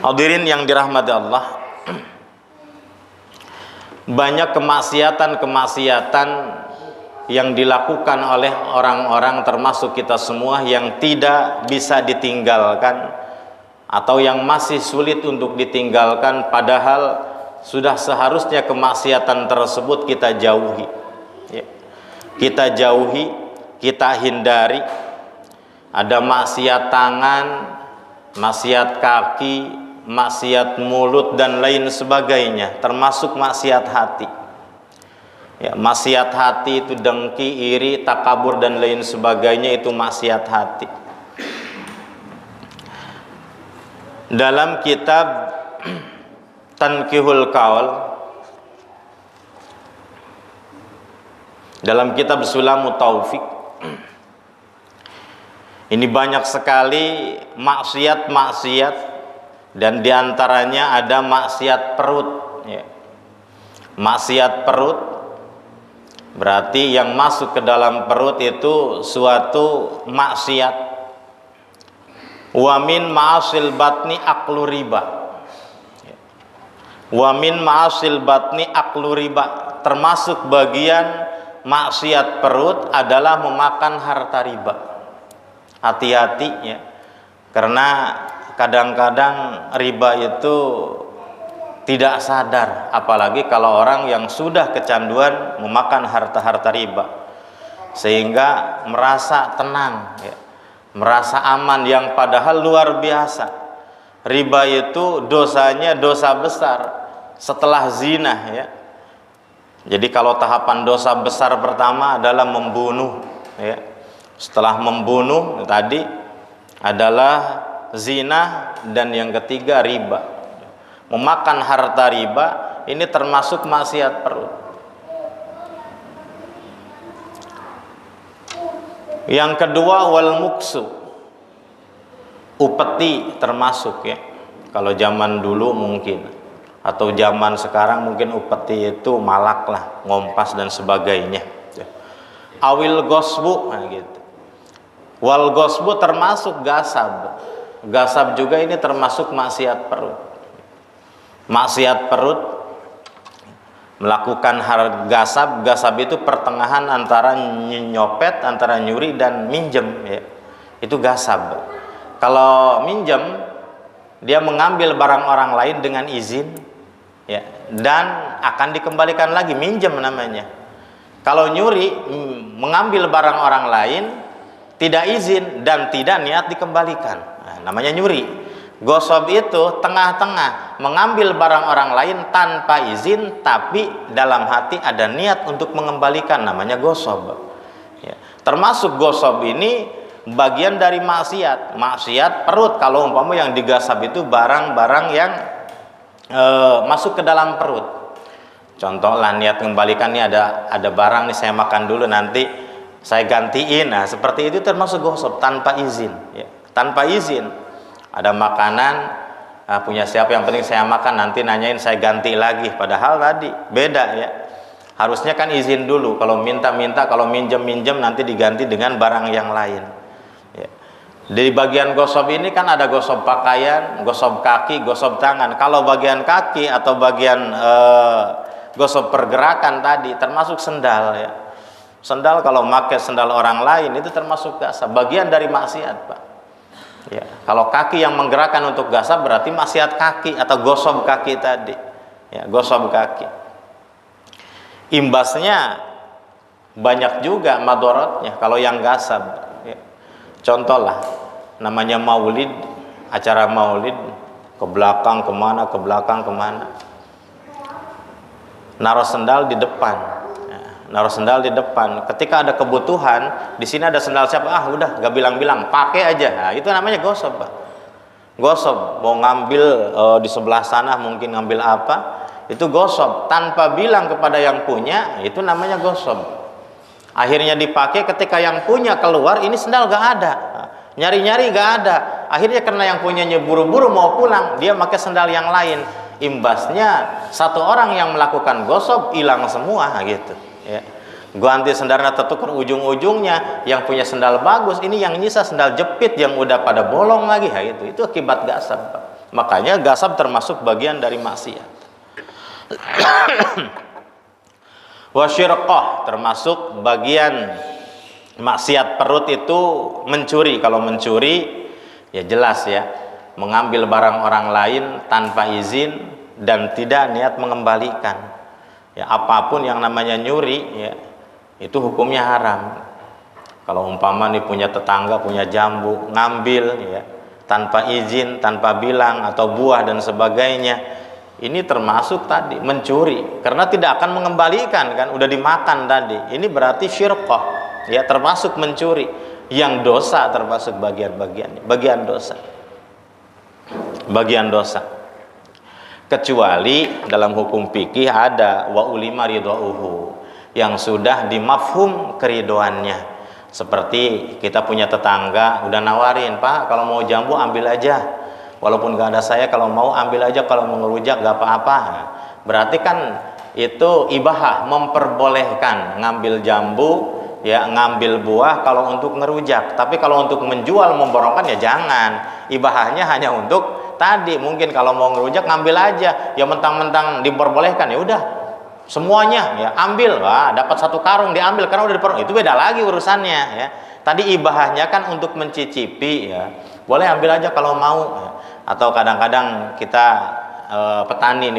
Hadirin yang dirahmati Allah, banyak kemaksiatan-kemaksiatan yang dilakukan oleh orang-orang termasuk kita semua yang tidak bisa ditinggalkan atau yang masih sulit untuk ditinggalkan, padahal sudah seharusnya kemaksiatan tersebut kita jauhi, ya. Kita jauhi, kita hindari. Ada maksiat tangan, maksiat kaki, maksiat mulut dan lain sebagainya, termasuk maksiat hati. Ya, maksiat hati itu dengki, iri, takabur dan lain sebagainya, itu maksiat hati. Dalam kitab Tankihul Qaul, dalam kitab Sulamut Taufik, ini banyak sekali maksiat-maksiat, dan diantaranya ada maksiat perut, ya. Maksiat perut berarti yang masuk ke dalam perut itu suatu maksiat. Wa min ma'asil batni aklu riba. Wa min ma'asil batni aklu riba, termasuk bagian maksiat perut adalah memakan harta riba. Hati-hati, ya, karena kadang-kadang riba itu tidak sadar, apalagi kalau orang yang sudah kecanduan memakan harta-harta riba, sehingga merasa tenang, ya, merasa aman, yang padahal luar biasa. Riba itu dosanya dosa besar setelah zina, ya. Jadi kalau tahapan dosa besar pertama adalah membunuh, ya. Setelah membunuh tadi adalah zina, dan yang ketiga riba. Memakan harta riba ini termasuk maksiat perut. Yang kedua wal muksu, upeti termasuk, ya. Kalau zaman dulu mungkin, atau zaman sekarang mungkin upeti itu malak lah, ngompas dan sebagainya. Awil gosbu, nah gitu. Wal gosbu termasuk gasab. Gasab juga ini termasuk maksiat perut. Maksiat perut, melakukan gasab. Gasab itu pertengahan antara nyopet, antara nyuri dan minjem, ya. Itu gasab. Kalau minjem, dia mengambil barang orang lain dengan izin, ya, dan akan dikembalikan lagi, minjem namanya. Kalau nyuri, mengambil barang orang lain tidak izin dan tidak niat dikembalikan, nah, namanya nyuri. Gosab itu tengah-tengah, mengambil barang orang lain tanpa izin tapi dalam hati ada niat untuk mengembalikan, namanya gosab, ya. Termasuk gosab ini bagian dari maksiat. Maksiat perut, kalau umpama yang digasab itu barang-barang yang masuk ke dalam perut. Contoh lah, niat mengembalikan, nih ada barang nih saya makan dulu, nanti saya gantiin. Nah, seperti itu termasuk gosab tanpa izin, ya. Tanpa izin. Ada makanan, punya siapa, yang penting saya makan, nanti nanyain saya ganti lagi, padahal tadi beda, ya. Harusnya kan izin dulu, kalau minta-minta, kalau minjem-minjem nanti diganti dengan barang yang lain, ya. Di bagian gosab ini kan ada gosab pakaian, gosab kaki, gosab tangan. Kalau bagian kaki atau bagian gosab pergerakan tadi termasuk sendal, ya. Sendal, kalau pakai sendal orang lain itu termasuk gasab, bagian dari maksiat, Pak. Ya, kalau kaki yang menggerakkan untuk gasab berarti maksiat kaki atau gosab kaki tadi, ya, gosab kaki. Imbasnya banyak juga madorotnya kalau yang gasab, ya. Contoh lah, namanya maulid, acara maulid, ke belakang kemana, ke belakang kemana, naruh sendal di depan. Naruh sendal di depan. Ketika ada kebutuhan, di sini ada sendal siapa? Ah, udah, gak bilang-bilang, pakai aja. Nah, itu namanya gosab, Pak. Gosab, mau ngambil di sebelah sana, mungkin ngambil apa, itu gosab. Tanpa bilang kepada yang punya, itu namanya gosab. Akhirnya dipakai, ketika yang punya keluar, ini sendal gak ada. Nyari-nyari gak ada. Akhirnya karena yang punyanya buru-buru mau pulang, dia pakai sendal yang lain. Imbasnya, satu orang yang melakukan gosab hilang semua, gitu. Ya. Ganti sendalnya tertukar ujung-ujungnya, yang punya sendal bagus, ini yang nyisa sendal jepit yang udah pada bolong lagi, ya, itu akibat gasab, Pak. Makanya gasab termasuk bagian dari maksiat. Wasyirqah termasuk bagian maksiat perut itu mencuri. Kalau mencuri ya jelas ya, mengambil barang orang lain tanpa izin dan tidak niat mengembalikan. Ya, apapun yang namanya nyuri ya, itu hukumnya haram. Kalau umpama nih punya tetangga punya jambu, ngambil ya tanpa izin, tanpa bilang, atau buah dan sebagainya, ini termasuk tadi mencuri, karena tidak akan mengembalikan kan, udah dimakan tadi. Ini berarti syirqah ya, termasuk mencuri, yang dosa termasuk bagian dosa. Kecuali dalam hukum fikih ada wa ulima ridhauhu, yang sudah dimafhum keridoannya. Seperti kita punya tetangga udah nawarin, Pak kalau mau jambu ambil aja, walaupun gak ada saya, kalau mau ambil aja, kalau mau ngerujak gak apa-apa. Berarti kan itu ibahah, memperbolehkan ngambil jambu ya, ngambil buah kalau untuk ngerujak. Tapi kalau untuk menjual, memborongkan ya jangan. Ibahahnya hanya untuk tadi, mungkin kalau mau ngerujak ngambil aja, ya mentang-mentang diperbolehkan ya udah semuanya ya ambil, wah dapat 1 karung diambil karena udah diperbolehkan, itu beda lagi urusannya ya. Tadi ibahahnya kan untuk mencicipi ya, boleh ambil aja kalau mau ya. Atau kadang-kadang kita petani,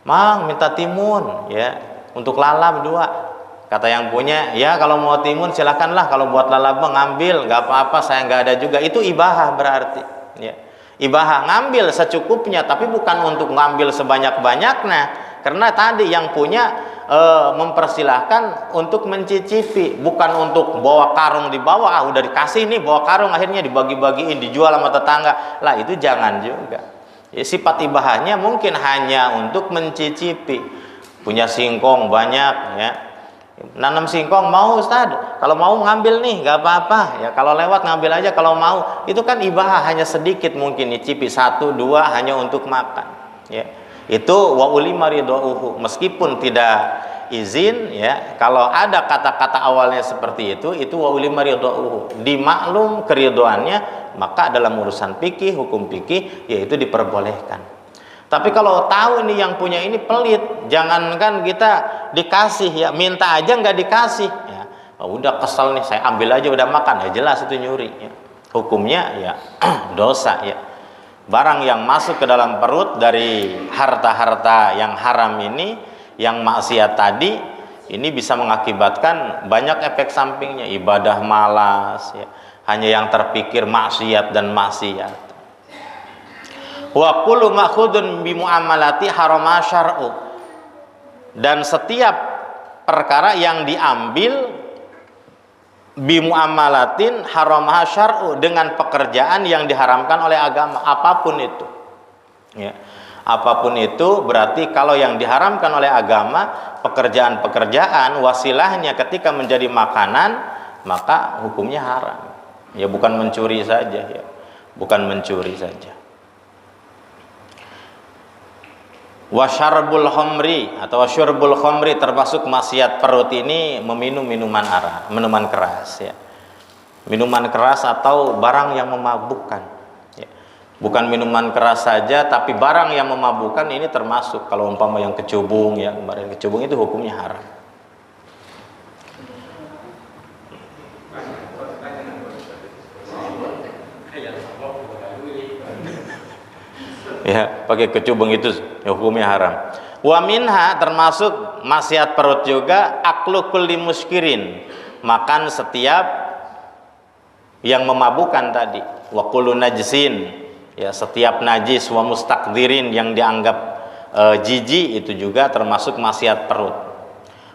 Mang minta timun ya untuk lalap 2. Kata yang punya, ya kalau mau timun silakanlah, kalau buat lalap ngambil, nggak apa-apa, saya nggak ada juga. Itu ibahah berarti ya. Ibahah ngambil secukupnya, tapi bukan untuk ngambil sebanyak-banyaknya, karena tadi yang punya mempersilahkan untuk mencicipi, bukan untuk bawa karung dibawa, udah dikasih nih bawa karung, akhirnya dibagi-bagiin dijual sama tetangga lah, itu jangan juga ya. Sifat ibahahnya mungkin hanya untuk mencicipi. Punya singkong banyak ya, nanam singkong, mau Ustaz kalau mau ngambil nih nggak apa-apa ya, kalau lewat ngambil aja kalau mau. Itu kan ibahah, hanya sedikit mungkin nyicipi 1, 2 hanya untuk makan ya. Itu wa ulima ridhauhu, meskipun tidak izin ya, kalau ada kata-kata awalnya seperti itu wa ulima ridhauhu, dimaklum keridhoannya, maka dalam urusan fikih, hukum fikih yaitu diperbolehkan. Tapi kalau tahu ini yang punya ini pelit, jangankan kita dikasih ya, minta aja nggak dikasih ya, oh, udah kesel nih saya ambil aja udah makan, ya jelas itu nyuri ya. Hukumnya ya dosa ya. Barang yang masuk ke dalam perut dari harta-harta yang haram ini, yang maksiat tadi, ini bisa mengakibatkan banyak efek sampingnya, ibadah malas ya, hanya yang terpikir maksiat dan maksiat. Wa kullu ma'khudun bi muamalati harama syar'u, dan setiap perkara yang diambil bi muamalatin haramah syar'u, dengan pekerjaan yang diharamkan oleh agama, apapun itu ya. Apapun itu berarti kalau yang diharamkan oleh agama, pekerjaan-pekerjaan wasilahnya ketika menjadi makanan, maka hukumnya haram ya, bukan mencuri saja ya, bukan mencuri saja. Wasyarbul khamri atau wasyurbul khamri termasuk maksiat perut ini, meminum minuman keras ya. Minuman keras atau barang yang memabukkan ya. Bukan minuman keras saja, tapi barang yang memabukkan ini termasuk. Kalau umpama yang kecubung ya, kemarin kecubung itu hukumnya haram. Ya, pakai kecubung itu hukumnya haram. Wa minha termasuk maksiat perut juga aklu kulli muskirin, makan setiap yang memabukkan tadi. Wa kullu najsin ya, setiap najis. Wa mustaqdirin, yang dianggap jijik, itu juga termasuk maksiat perut.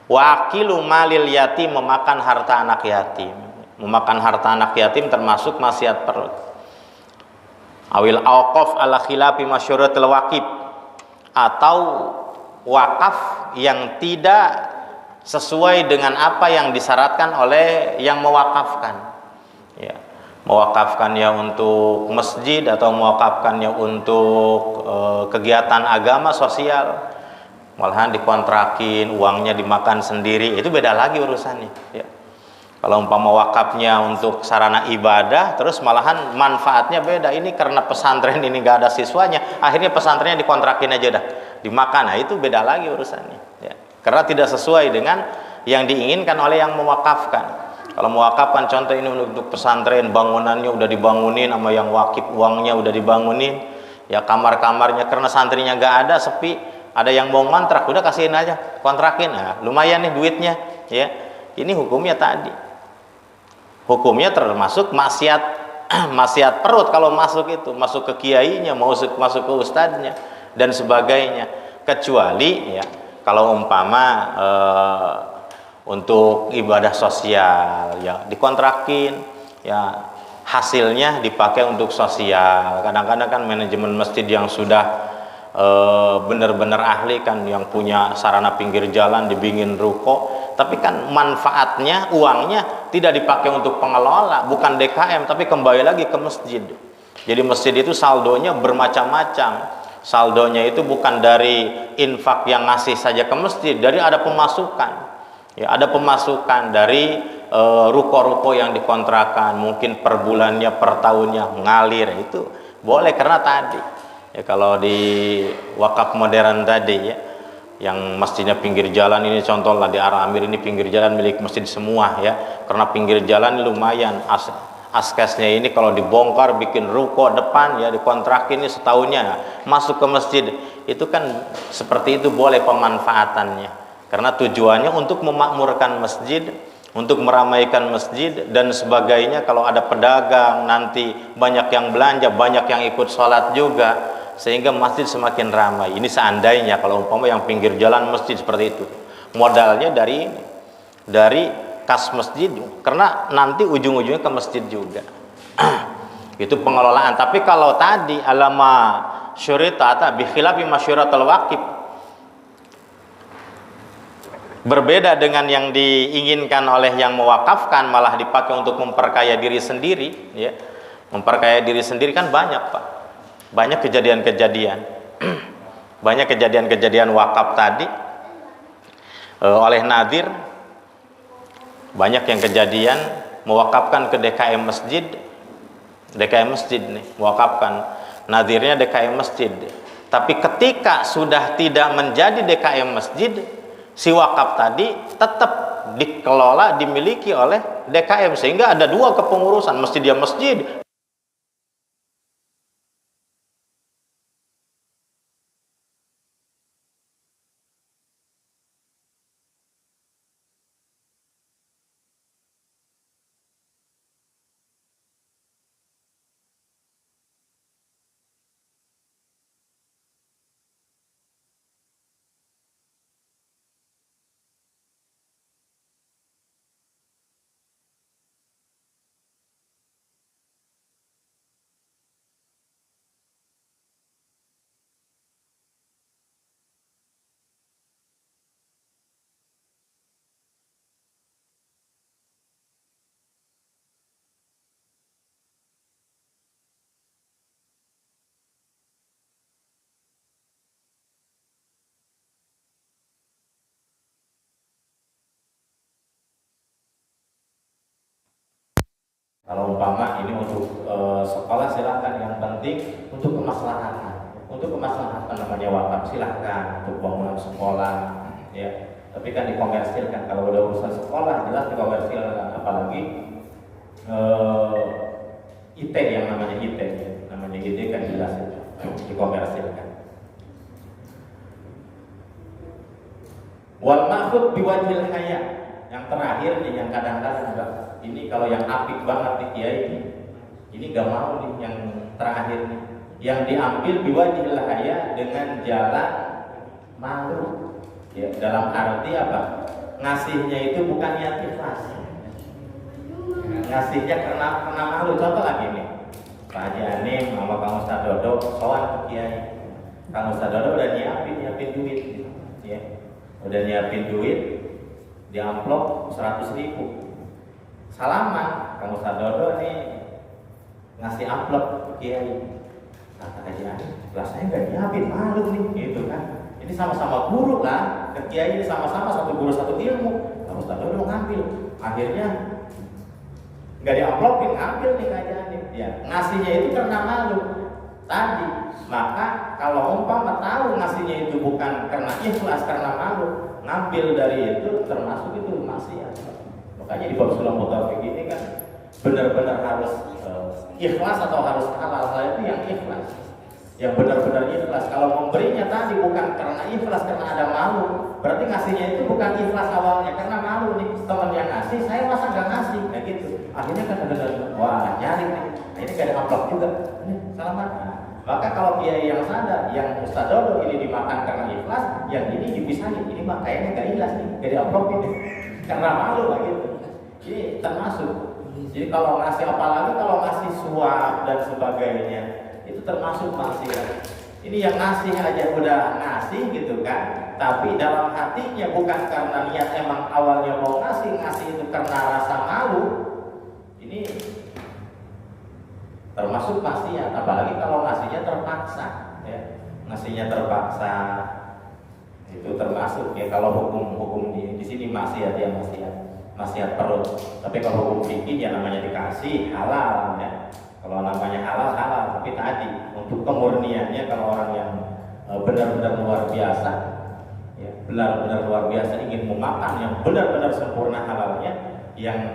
Wa akilu malil yatim, memakan harta anak yatim. Memakan harta anak yatim termasuk maksiat perut. Awil awqaf ala khilafi masyhuratil waqif, atau wakaf yang tidak sesuai dengan apa yang disyaratkan oleh yang mewakafkan ya. Mewakafkannya untuk masjid atau mewakafkannya untuk kegiatan agama sosial, malahan dikontrakin, uangnya dimakan sendiri, itu beda lagi urusannya ya. Kalau umpama wakafnya untuk sarana ibadah, terus malahan manfaatnya beda. Ini karena pesantren ini gak ada siswanya, akhirnya pesantrennya dikontrakin aja dah, dimakan. Nah itu beda lagi urusannya. Ya. Karena tidak sesuai dengan yang diinginkan oleh yang mewakafkan. Kalau mewakafkan contoh ini untuk pesantren, bangunannya udah dibangunin sama yang wakif, uangnya udah dibangunin, ya kamar-kamarnya karena santrinya gak ada, sepi, ada yang mau ngontrak, udah kasihin aja, kontrakin, nah, lumayan nih duitnya, ya. Ini hukumnya tadi. Hukumnya termasuk maksiat maksiat perut kalau masuk itu, masuk ke kiainya, masuk ke ustadznya dan sebagainya. Kecuali ya kalau umpama untuk ibadah sosial ya dikontrakin, ya hasilnya dipakai untuk sosial. Kadang-kadang kan manajemen masjid yang sudah benar-benar ahli kan, yang punya sarana pinggir jalan dibikin ruko, tapi kan manfaatnya, uangnya tidak dipakai untuk pengelola, bukan DKM, tapi kembali lagi ke masjid. Jadi masjid itu saldonya bermacam-macam. Saldonya itu bukan dari infak yang ngasih saja ke masjid, dari ada pemasukan. Ya, ada pemasukan dari ruko-ruko yang dikontrakan, mungkin per bulannya, per tahunnya ngalir, itu boleh karena tadi. Ya, kalau di wakaf modern tadi ya, yang masjidnya pinggir jalan ini, contoh lah di Arah Amir ini pinggir jalan milik masjid semua ya, karena pinggir jalan lumayan, askesnya ini kalau dibongkar bikin ruko depan ya, dikontrakin ini setahunnya ya, masuk ke masjid, itu kan seperti itu boleh pemanfaatannya, karena tujuannya untuk memakmurkan masjid, untuk meramaikan masjid dan sebagainya. Kalau ada pedagang nanti banyak yang belanja, banyak yang ikut sholat juga, sehingga masjid semakin ramai. Ini seandainya kalau umpama yang pinggir jalan masjid seperti itu, modalnya dari kas masjid, karena nanti ujung-ujungnya ke masjid juga. Itu pengelolaan. Tapi kalau tadi alama syurita bi khilafi masyuratul waqif, berbeda dengan yang diinginkan oleh yang mewakafkan, malah dipakai untuk memperkaya diri sendiri ya. Memperkaya diri sendiri kan banyak, Pak. Banyak kejadian-kejadian banyak kejadian-kejadian wakaf tadi oleh nadir. Banyak yang kejadian mewakafkan ke DKM masjid nih, mewakafkan nadirnya DKM masjid, tapi ketika sudah tidak menjadi DKM masjid, si wakaf tadi tetap dikelola, dimiliki oleh DKM, sehingga ada dua kepengurusan, masjid ya masjid. Kalau umpama ini untuk sekolah silahkan, yang penting untuk kemaslahatan namanya wakaf, silahkan untuk bangunan sekolah ya. Tapi kan dikomersilkan, kalau udah urusan sekolah jelas dikomersilkan, apalagi IT, yang namanya IT ya. Namanya IT kan jelas itu dikomersilkan. Wal ma'khud biwajhil haya, yang terakhir nih, yang kadang-kadang juga ini kalau yang apik banget nih kiai ini gak mau nih, yang terakhir nih, yang diambil biwajhil haya, dengan jalan malu ya. Dalam arti apa? Ngasihnya itu bukan niat ikhlas, ngasihnya karena malu. Contoh lagi nih, Pak Haji Anim sama Kang Ustaz Dodo soal ke kiai, Kang Ustaz Dodo udah nyiapin duit gitu, ya, udah nyiapin duit di amplop 100.000. Salaman, Kang Ustaz Dodo nih ngasih amplop ke kiai. Kata Haji Anim, lah saya nggak nyiapin, malu nih, gitu kan. Ini sama-sama guru kan, ke kiai ini sama-sama satu guru satu ilmu. Kang Ustaz Dodo ngambil, akhirnya nggak diamplopin, ambil nih Kak Janib. Ya, ngasihnya itu karena malu tadi. Maka kalau umpama tahu ngasihnya itu bukan karena ikhlas, karena malu, ngambil dari itu termasuk itu maksiat. Makanya di bab sulam mutafik ini kan benar-benar harus ikhlas atau harus halal. Itu yang ikhlas, yang benar-benar ikhlas. Kalau memberinya tadi bukan karena ikhlas, karena ada malu, berarti ngasihnya itu bukan ikhlas awalnya, karena malu nih teman yang ngasih, saya masa nggak ngasih, kayak gitu. Akhirnya kan ada, wah nyari nih, ini gak ada amplop juga, selamat. Maka kalau kiai yang sadar, yang Ustaz Dodo ini dimakan karena ikhlas, yang ini dipisahin, ini mah kayaknya gak ikhlas nih, gak ada amplop ini, karena malu lah gitu. Ini termasuk. Jadi kalau ngasih, apalagi kalau ngasih suap dan sebagainya, itu termasuk maksiat. Ini yang ngasih aja udah ngasih gitu kan, tapi dalam hatinya bukan karena niat emang awalnya mau ngasih itu karena rasa malu, ini termasuk maksiat. Apalagi kalau ngasihnya terpaksa, ya. Ngasihnya terpaksa itu termasuk ya. Kalau hukum di sini maksiat ya, maksiat perut. Tapi kalau hukum fikih ya namanya dikasih halal ya. Kalau namanya halal, tapi tadi untuk kemurniannya, kalau orang yang benar-benar luar biasa, ya, benar-benar luar biasa ingin memakan yang benar-benar sempurna halalnya, yang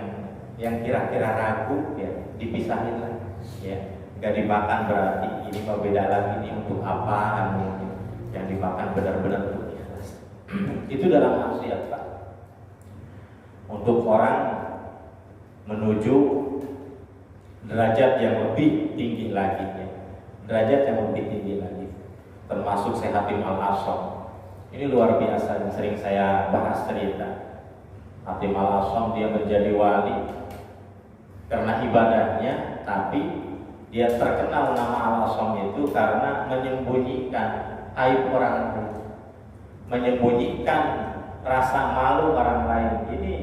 kira-kira ragu ya dipisahin lah, ya nggak dimakan berarti ini mau beda lagi, ini untuk apa mungkin, yang dimakan benar-benar untuk ikhlas. Itu dalam maksiat Pak. Untuk orang menuju derajat yang lebih tinggi lagi ya. Derajat yang lebih tinggi lagi, termasuk Syekh Hatim Al-Asham. Ini luar biasa yang sering saya bahas cerita. Hatim Al-Asham dia menjadi wali karena ibadahnya, tapi dia terkenal nama Al-Asham itu karena menyembunyikan aib orang lain, menyembunyikan rasa malu orang lain. Ini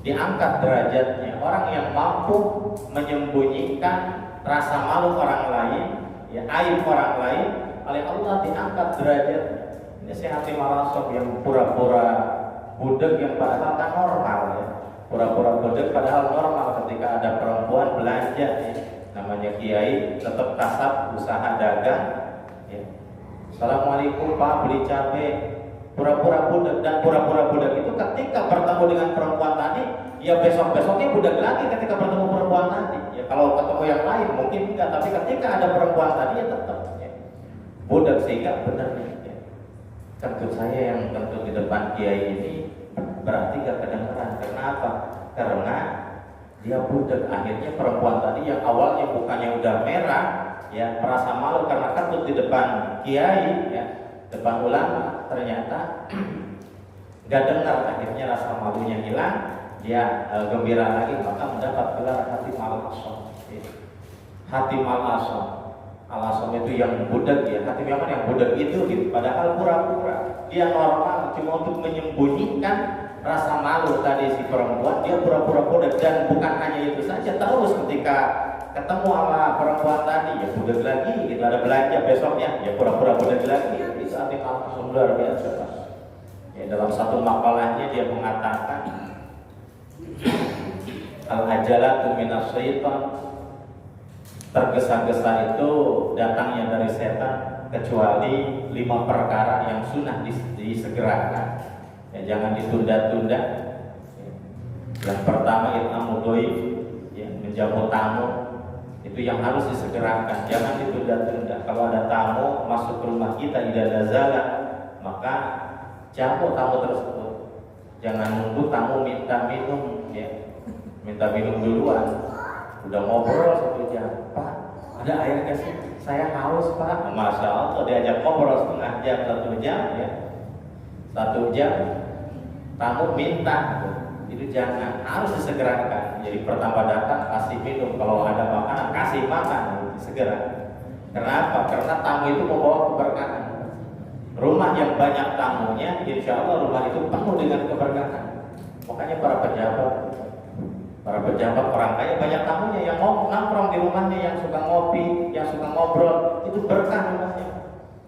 diangkat derajatnya. Orang yang mampu menyembunyikan rasa malu orang lain, ya, aib orang lain, oleh Allah diangkat derajatnya. Ini Syekh Hatim Al-Asham yang pura-pura budak yang padahal kan normal ya. Pura-pura budak padahal normal ketika ada perempuan belanja ya. Namanya kiai, tetap kasab, usaha dagang ya. Assalamualaikum Pak, beli cabai. Pura-pura budak, dan pura-pura budak itu ketika bertemu dengan perempuan tadi, ya besok-besoknya budak lagi ketika bertemu perempuan tadi. Ya kalau ketemu yang lain mungkin enggak, tapi ketika ada perempuan tadi ya tetap ya, budak. Sehingga benar ya, kentut saya yang kentut di depan kiai ini berarti gak kedengeran. Kenapa? Karena dia budak. Akhirnya perempuan tadi yang awalnya bukannya udah merah ya, merasa malu karena kentut di depan kiai ya, depan ulama, ternyata gak dengar. Akhirnya rasa malunya hilang, dia gembira lagi, maka mendapat gelar Hatim Al-Asham. Hatim Al-Asham, Al-Asham itu yang budak ya. Hatim yang budak itu gitu. Padahal pura-pura dia normal, cuma untuk menyembunyikan rasa malu tadi si perempuan, dia pura-pura budak. Dan bukan hanya itu saja, terus ketika ketemu sama perempuan tadi ya budak lagi, gitu. Ada belanja besoknya ya pura-pura budak lagi. Itu Hatim Al-Asham luar biasa. Ya, dalam satu makalahnya dia mengatakan al-ajalatu minas syaitan, tergesa-gesa itu datangnya dari setan, kecuali 5 perkara yang sunnah disegerakan ya, jangan ditunda-tunda. Yang pertama it'amu dhaif ya, menjamu tamu, itu yang harus disegerakan, jangan ditunda-tunda. Kalau ada tamu masuk ke rumah kita idza nazala, maka jamu tamu tersebut. Jangan nunggu tamu minta minum ya, minta minum duluan. Udah ngobrol 1 jam, Pak ada air gak sih? Saya haus Pak. Masya Allah, diajak ngobrol setengah jam, 1 jam ya, 1 jam tamu minta, itu jangan, harus disegerakan. Jadi pertama datang kasih minum, kalau ada makanan kasih makan, segera. Kenapa? Karena tamu itu membawa keberkahan. Rumah yang banyak tamunya, insya Allah rumah itu penuh dengan keberkahan. Makanya para pejabat, orang kaya banyak tamunya, yang mau nongkrong di rumahnya, yang suka ngopi, yang suka ngobrol, itu berkah rumahnya.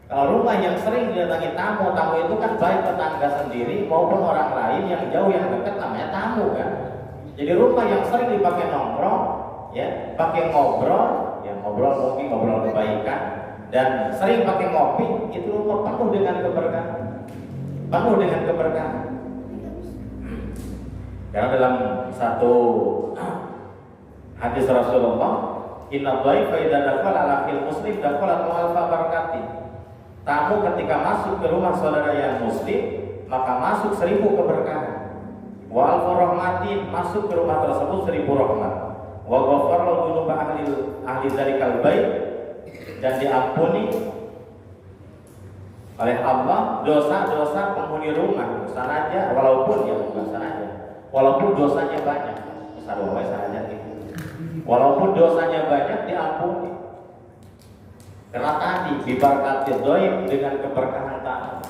Kalau rumah yang sering didatangi tamu itu kan baik tetangga sendiri maupun orang lain yang jauh yang dekat, namanya tamu kan. Jadi rumah yang sering dipakai nongkrong, ya, pakai ngobrol, ya ngobrol mungkin ngobrol kebaikan, dan sering pakai ngopi, itu rumah penuh dengan keberkahan, penuh dengan keberkahan. Karena dalam satu hadis Rasulullah, inna dhaifa idza dakhala ala akhil muslim dakhala alfa barakati. Tamu ketika masuk ke rumah saudara yang muslim, maka masuk 1000 keberkahan. Wa alfa rahmatin, masuk ke rumah tersebut 1000 rahmat. Wa ghafara dzunuba ahli dzalikal bait, dan diampuni oleh Allah dosa-dosa penghuni rumah. Sanaja walaupun ya bukan sanaja, walaupun dosanya banyak. Sanaja gitu. Walaupun dosanya banyak diampuni. Karena tadi diberkati dhaif dengan keberkahan tamu.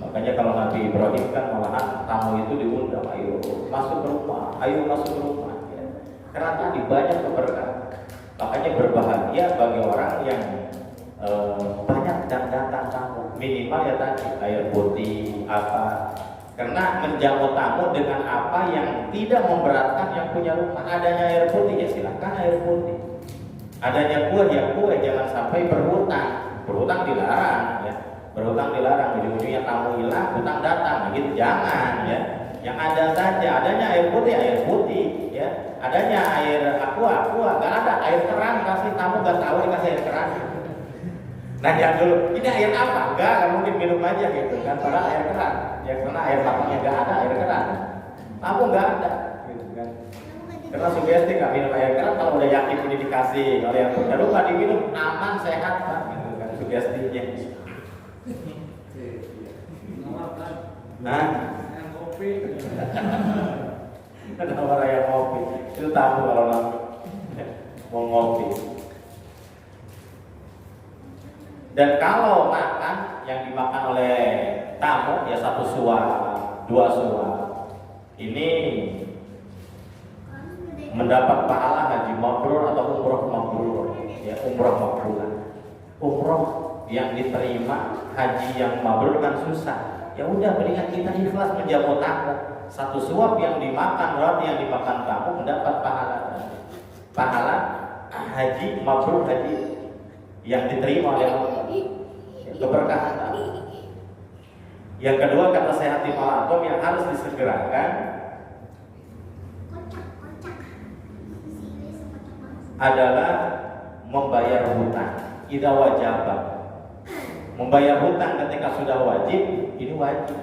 Makanya kalau Nabi Ibrahim kan malahan tamu itu diundang, ayo masuk ke rumah, ayo masuk ke rumah. Ya. Karena tadi banyak keberkahan. Makanya berbahagia bagi orang yang banyak dan datang tamu. Minimal ya tadi air putih apa. Karena menjamu tamu dengan apa yang tidak memberatkan yang punya rumah. Adanya air putih ya silakan air putih. Adanya kue ya kue, jangan sampai berhutang. Berhutang dilarang ya. Berhutang dilarang, ujung-ujungnya tamu hilang, hutang datang, gitu jangan ya. Yang ada saja, adanya air putih ya. Adanya air aqua, nggak ada air keran, kasih tamu nggak tahu dikasih air keran. Nanya dulu, ini air apa? Nggak mungkin minum aja gitu kan, padahal air keran. Ya karena air tamunya nggak ada air keran, tamu nggak ada, gitu kan. Karena sugesti nggak minum air keran, kalau udah yakin ini dikasih oleh yang punya rumah diminum aman sehat kan, gitu kan sugestinya. Nah, kopi. Ada orang yang ngopi, itu tamu kalau mau ngopi. Dan kalau makan yang dimakan oleh tamu ya 1 suap, 2 suap, ini mendapat pahala haji mabrur atau umroh mabrur. Ya umroh mabrur. Umroh yang diterima, haji yang mabrur kan susah. Ya udah berikan kita ikhlas menjamu tamu. 1 suap yang dimakan, roti yang dimakan tamu mendapat pahala haji mabrur, haji yang diterima oleh Allah, keberkahan tamu. Yang kedua kata Syekh Hatim Al-Atom yang harus disegerakan adalah membayar hutang. Idza wajaba. Membayar hutang ketika sudah wajib, ini wajib.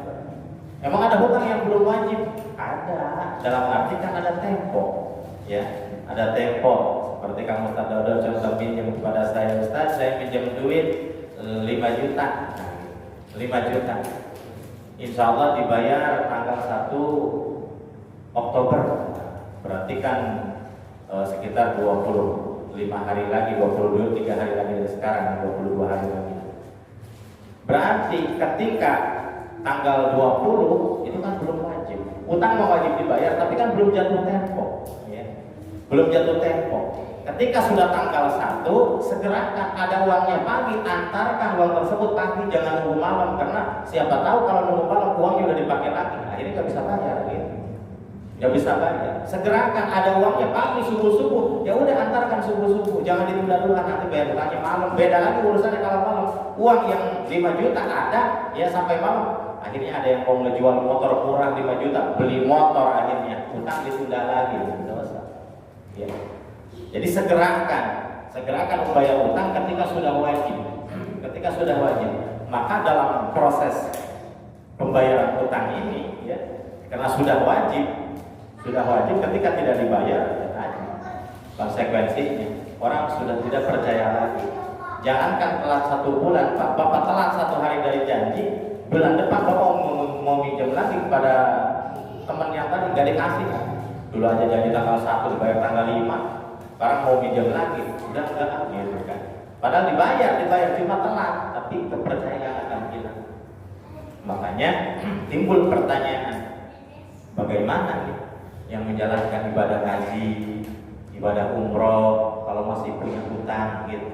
Emang ada hutang yang belum wajib? Ada. Dalam arti kan ada tempo, ya, ada tempo. Seperti kamu Ustaz Dodo contoh pinjam kepada saya, Ustaz, saya pinjam duit 5 juta. 5 juta. Insya Allah dibayar tanggal 1 Oktober. Berarti kan sekitar 25 hari lagi, 3 hari lagi dari sekarang, 22 hari lagi. Berarti ketika tanggal 20 itu kan belum wajib. Utang mau wajib dibayar, tapi kan belum jatuh tempo, ya. Belum jatuh tempo. Ketika sudah tanggal 1, segerakan ada uangnya pagi, antarkan uang tersebut pagi, jangan nunggu malam, karena siapa tahu kalau nunggu malam uangnya udah dipakai lagi, akhirnya nggak bisa bayar, gitu. Nggak bisa bayar. Segerakan ada uangnya pagi, subuh, ya udah antarkan subuh, jangan ditunda dulu nanti bayar utangnya malam. Beda lagi urusannya kalau malam. Uang yang 5 juta ada, ya sampai malam. Akhirnya ada yang mau ngejual motor murah 5 juta, beli motor akhirnya, utang ditunda lagi, dosa. Ya. Jadi segerakan membayar utang ketika sudah wajib. Ketika sudah wajib, maka dalam proses pembayaran utang ini, ya, karena sudah wajib ketika tidak dibayar, ya, konsekuensinya orang sudah tidak percaya lagi. Jangankan telat 1 bulan, Pak, Bapak telat 1 hari dari janji, bulan depan Bapak mau minjem lagi kepada teman yang tadi nggak dikasih. Dulu aja janji tanggal 1 dibayar tanggal 5, sekarang mau minjem lagi, udah enggak gitu kan. Padahal dibayar cuma telat, tapi kepercayaan akan hilang. Makanya timbul pertanyaan, bagaimana nih yang menjalankan ibadah haji, ibadah umroh kalau masih punya utang gitu.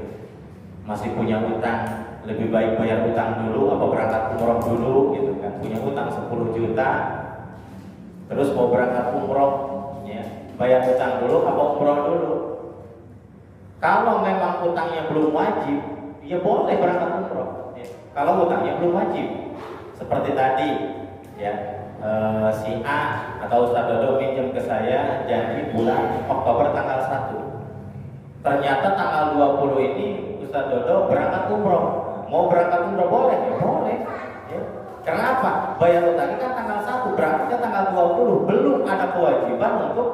Masih punya utang, lebih baik bayar utang dulu apa berangkat umroh dulu gitu kan. Punya utang 10 juta terus mau berangkat umroh, ya bayar utang dulu apa umroh dulu? Kalau memang utangnya belum wajib, ya boleh berangkat umroh. Ya. Kalau utangnya belum wajib, seperti tadi, ya si A atau Ustaz Dodo pinjam ke saya janji bulan Oktober tanggal 1. Ternyata tanggal 20 ini Ustaz Dodo berangkat umroh. Mau berangkat umroh boleh? Ya boleh. Ya. Karena apa? Bayar utangnya kan tanggal 1, berangkatnya tanggal 20. Belum ada kewajiban untuk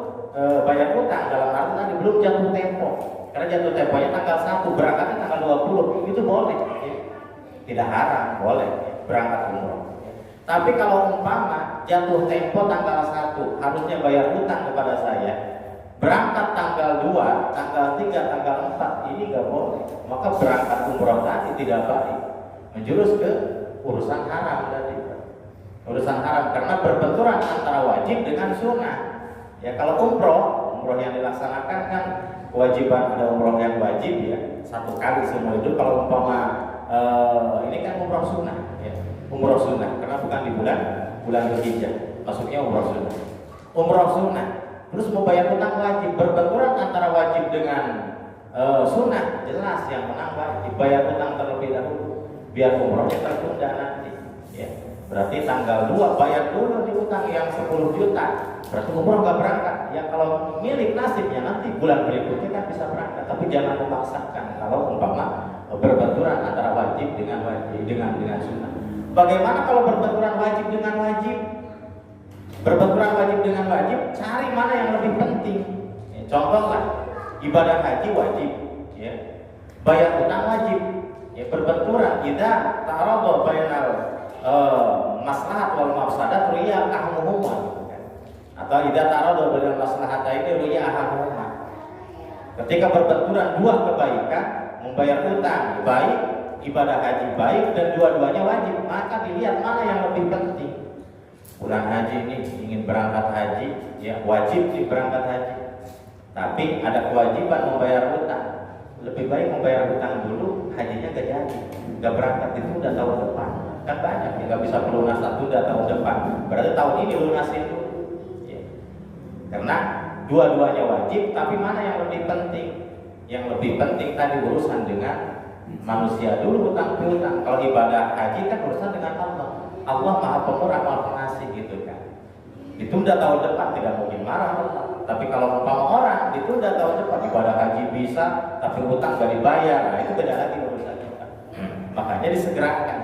bayar utang, dalam arti tadi belum jatuh tempo. Karena jatuh temponya tanggal 1, berangkatnya tanggal 20, itu boleh. Ya. Tidak haram, boleh berangkat umroh. Ya. Tapi kalau umpama jatuh tempo tanggal 1, harusnya bayar utang kepada saya, berangkat tanggal 2, tanggal 3, tanggal 4, ini gak boleh. Maka berangkat umroh tadi tidak baik, menjurus ke urusan haram tadi. Urusan haram karena berbenturan antara wajib dengan sunnah. Ya kalau umroh yang dilaksanakan kan kewajiban, ada umroh yang wajib ya 1 kali seumur hidup. Kalau umpama ini kan umroh sunnah, ya umroh sunnah karena bukan di bulan Dzulhijjah, maksudnya umroh sunnah. Umroh sunnah, terus membayar utang wajib, berbenturan antara wajib dengan sunnah, jelas yang menang wajib bayar utang terlebih dahulu, biar umrohnya tertunda nanti. Ya. Berarti tanggal 2 bayar dulu di utang yang 10 juta, berarti umroh nggak berangkat. Ya kalau milik nasibnya nanti bulan berikutnya kan bisa berangkat, tapi jangan memaksakan kalau umpama berbenturan antara wajib dengan sunnah. Bagaimana kalau berbenturan wajib dengan wajib? Berbenturan wajib dengan wajib, cari mana yang lebih penting. Ya, contohlah ibadah haji wajib, ya. Bayar utang wajib. Ya, berbenturan idza ta'arada bainal maslahat wal mafsadat riya ahmuhuma. Atau idza ta'arada bainal maslahataini riya ahmuhuma. Ketika berbenturan dua kebaikan, membayar utang baik, ibadah haji baik, dan dua-duanya wajib, maka dilihat mana yang lebih penting. Bulan haji ini ingin berangkat haji, ya wajib sih berangkat haji. Tapi ada kewajiban membayar utang. Lebih baik membayar utang dulu, hajinya gak jadi, gak berangkat itu udah tahun depan. Kan banyak yang gak bisa pelunasan itu udah tahun depan. Berarti tahun ini lunasin dulu. Ya. Karena dua-duanya wajib, tapi mana yang lebih penting? Yang lebih penting tadi urusan dengan manusia dulu, utang piutang. Kalau ibadah haji kan urusan dengan Allah. Allah Maha Pemurah, Maha Pengasih gitu kan. Ditunda tahun depan tidak mungkin marah Allah. Tapi kalau umpama orang ditunda tahun depan, ibadah haji bisa, tapi utang gak dibayar, nah itu beda lagi urusan kita. Makanya disegerakan.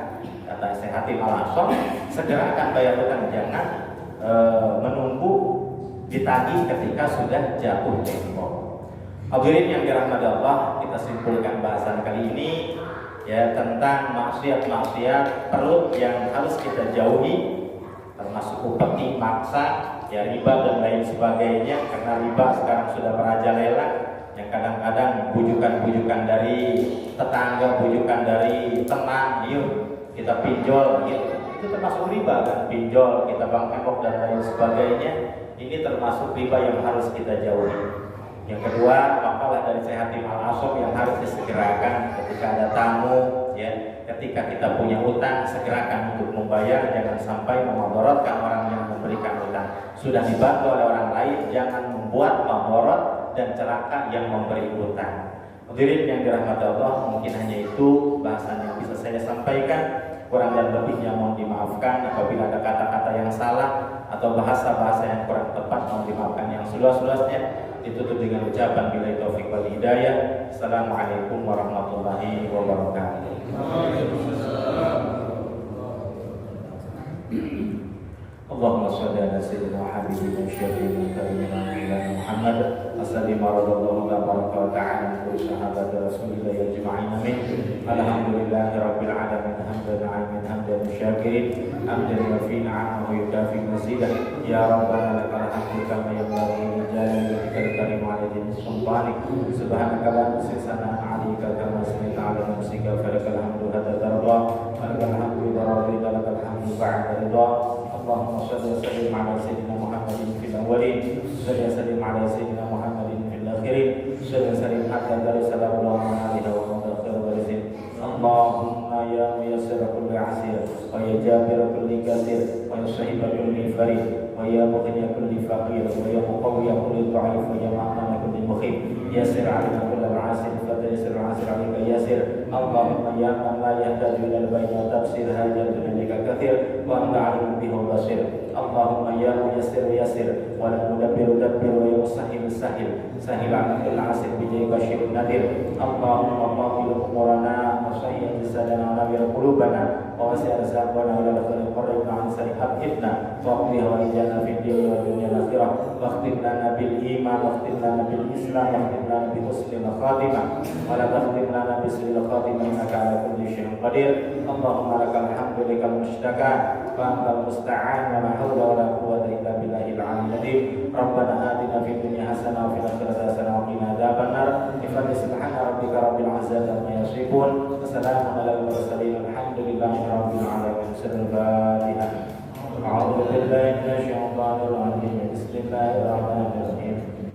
Kata Syekh Hatim Al-Ashar, segerakan bayar utang, jangan menunggu ditagih ketika sudah jatuh tempo. Hadirin yang dirahmati Allah, kita simpulkan bahasan kali ini ya tentang maksiat-maksiat perut yang harus kita jauhi, termasuk upeti, maksa, ya riba dan lain sebagainya. Karena riba sekarang sudah merajalela, yang kadang-kadang bujukan-bujukan dari tetangga, bujukan dari teman, yuk kita pinjol, gitu. Itu termasuk riba kan, pinjol, kita bank emok dan lain sebagainya. Ini termasuk riba yang harus kita jauhi. Yang kedua, makalah dari Syekh Hatim Al-Ashar yang harus disegerakan ketika ada tamu, ya, ketika kita punya utang, segerakan untuk membayar, jangan sampai memudaratkan orang yang memberikan utang. Sudah dibantu oleh orang lain, jangan membuat mudarat dan celaka yang memberi utang. Hadirin yang dirahmati Allah, mungkin hanya itu bahasan yang bisa saya sampaikan. Kurang dan lebihnya mohon dimaafkan. Apabila ada kata-kata yang salah atau bahasa-bahasa yang kurang tepat, mohon dimaafkan yang seluas-luasnya. Ditutup dengan ucapan billahi taufiq wal hidayah. Assalamualaikum warahmatullahi wabarakatuh. Allahumma shalli ala sayyidina wa habibina syafi'ina karimina ilana Muhammad as-sallim radallahu tabaraka wa ta'ala kulli sahabat rasulillah ajma'in amin. Alhamdulillahi rabbil alamin hamdan 'alimin hamdan syakirin hamdan yafi ni'amahu yukafi mazidah. Ya rabbana lakal hamdu kama yanbaghi li jalali wajhikal karim wa li sultanik. Subhanaka la nuhsi sana'an 'alaika kama asnaita 'ala nafsika falakal hamdu hatta tarda wa lakal hamdu idza radita lakal hamdu ba'da ridha. Allahumma shalli wa sallim ala sayyidina Muhammadin fil awwalin, shalli wa sallim ala sayyidina Muhammadin fil akhirin, shalli wa sallim hatta salam Allahu alaihi wa sallam. Allahumma ya muyassir kulli 'asir wa ya jabir kulli kasir wa ya sahib kulli farid wa ويا مغني كل فقير ويا مقوي كل ضعيف ويا مأمن كل مخيف يسر علينا كل العاسر فتيسر العاسر عليك يسر اللهم يا من لا يحتاج إلى البين وتفسير حاجتنا لك كثير وأنت عليم به البصير اللهم يا ميسر يسر ولا مدبر دبر ويا مسهل سهل سهل على كل عاسر بجيك شيء نذير اللهم طهر أمورنا وصحح جسدنا ونبر قلوبنا ووسع رزقنا إلى الخير قربنا عن سيئ حبنا واقضي هوائجنا في الدين والدنيا الآخرة واختم لنا بالإيمان واختم لنا بالإسلام واختم لنا بحسن الخاتمة ولا تختم لنا بسوء الخاتمة إنك على كل شيء قدير اللهم لك الحمد لك المشتكى وأنت المستعان ولا حول ولا قوة إلا بالله العلي العظيم ربنا آتنا في الدنيا حسنة وفي الآخرة حسنة وقنا عذاب النار بفضل سبحان ربك رب العزة عما يصفون وسلام على المرسلين الحمد لله رب العالمين. الفاتحة. أعوذ بالله من الشيطان